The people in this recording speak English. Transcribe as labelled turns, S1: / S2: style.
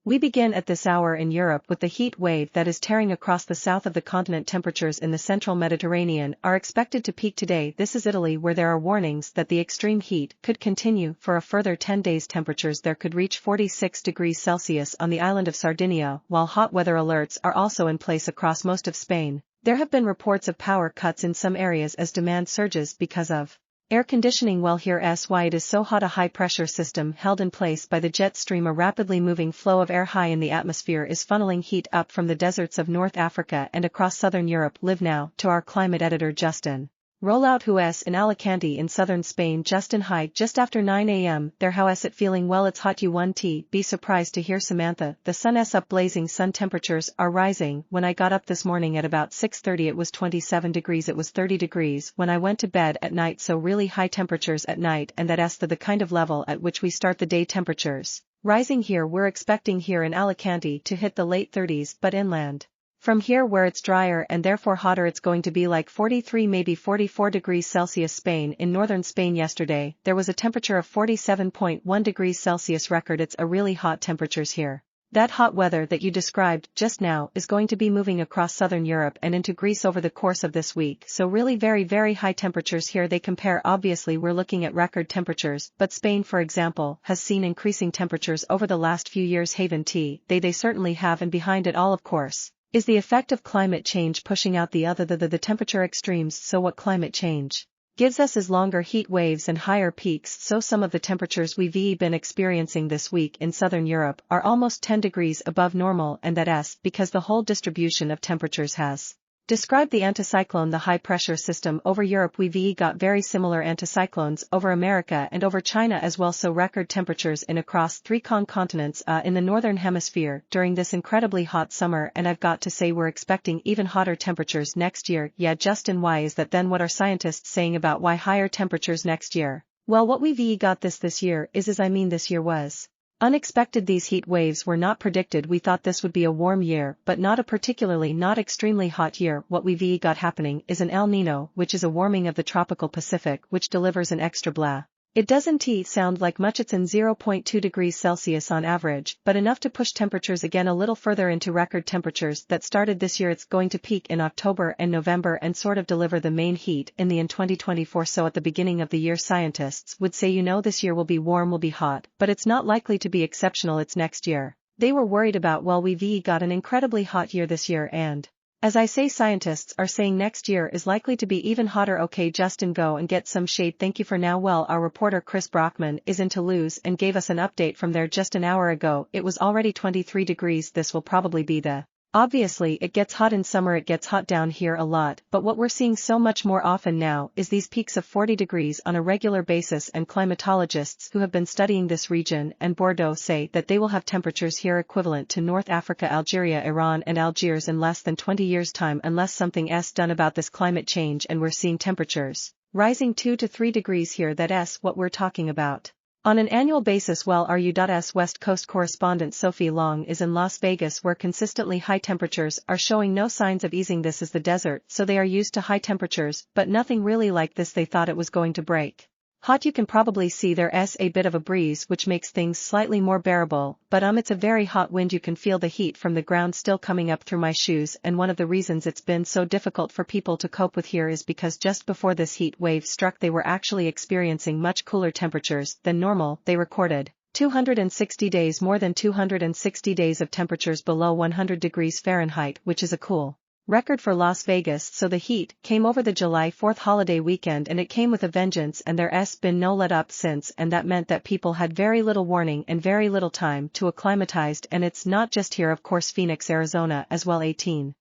S1: We begin at this hour in Europe with the heat wave that is tearing across the south of the continent. Temperatures in the central Mediterranean are expected to peak today. This is Italy, where there are warnings that the extreme heat could continue for a further 10 days. Temperatures there could reach 46 degrees Celsius on the island of Sardinia, while hot weather alerts are also in place across most of Spain. There have been reports of power cuts in some areas as demand surges because of air conditioning. Well, here's why it is so hot. A high-pressure system held in place by the jet stream, a rapidly moving flow of air high in the atmosphere, is funneling heat up from the deserts of North Africa and across southern Europe. Live now to our climate editor Justin. Rollout who's in Alicante in southern Spain. Justin: hi, just after 9 a.m. there. How's it feeling? Well, it's hot. You won't be surprised to hear, Samantha. The sun's up blazing. Sun temperatures are rising. When I got up this morning at about 6:30 it was 27 degrees. It was 30 degrees when I went to bed at night, so really high temperatures at night, and that's the kind of level at which we start the day. Temperatures rising here. We're expecting here in Alicante to hit the late 30s, but inland from here where it's drier and therefore hotter it's going to be like 43 maybe 44 degrees Celsius. Spain: in northern Spain yesterday there was a temperature of 47.1 degrees Celsius record. It's a really hot temperatures here. That hot weather that you described just now is going to be moving across southern Europe and into Greece over the course of this week, so really very high temperatures here. They compare, obviously we're looking at record temperatures, but Spain, for example, has seen increasing temperatures over the last few years. Haven T, they certainly have, and behind it all, of course, is the effect of climate change pushing out the temperature extremes. So what climate change gives us is longer heat waves and higher peaks. So some of the temperatures we've been experiencing this week in southern Europe are almost 10 degrees above normal, and that's because the whole distribution of temperatures has described the anticyclone, the high-pressure system over Europe. We've got very similar anticyclones over America and over China as well, so record temperatures in across 3 continents in the northern hemisphere during this incredibly hot summer, and I've got to say we're expecting even hotter temperatures next year. Yeah, Justin, why is that then? What are scientists saying about why higher temperatures next year? Well, what we've got this year is this year was unexpected. These heat waves were not predicted. We thought this would be a warm year, but not extremely hot year. What we've got happening is an El Niño, which is a warming of the tropical Pacific, which delivers an extra blah. It doesn't sound like much. It's in 0.2 degrees Celsius on average, but enough to push temperatures again a little further into record temperatures that started this year. It's going to peak in October and November and sort of deliver the main heat in 2024. So at the beginning of the year scientists would say, this year will be warm, will be hot, but it's not likely to be exceptional. It's next year they were worried about. Well, we've got an incredibly hot year this year, and as I say, scientists are saying next year is likely to be even hotter. Okay, Justin, go and get some shade. Thank you for now. Well, our reporter Chris Brockman is in Toulouse and gave us an update from there just an hour ago. It was already 23 degrees. This will probably be the Obviously it gets hot in summer, it gets hot down here a lot, but what we're seeing so much more often now is these peaks of 40 degrees on a regular basis, and climatologists who have been studying this region and Bordeaux say that they will have temperatures here equivalent to North Africa, Algeria, Iran and Algiers in less than 20 years' time unless something's done about this climate change, and we're seeing temperatures rising 2 to 3 degrees here. That's what we're talking about on an annual basis. Well, our U.S. West Coast correspondent Sophie Long is in Las Vegas, where consistently high temperatures are showing no signs of easing. This is the desert, so they are used to high temperatures, but nothing really like this. They thought it was going to break hot. You can probably see there's a bit of a breeze which makes things slightly more bearable, but it's a very hot wind. You can feel the heat from the ground still coming up through my shoes, and one of the reasons it's been so difficult for people to cope with here is because just before this heat wave struck they were actually experiencing much cooler temperatures than normal. They recorded 260 days, more than 260 days of temperatures below 100 degrees Fahrenheit, which is a cool record for Las Vegas. So the heat came over the July 4th holiday weekend, and it came with a vengeance, and there's been no let up since, and that meant that people had very little warning and very little time to acclimatize. And it's not just here, of course. Phoenix, Arizona as well, 18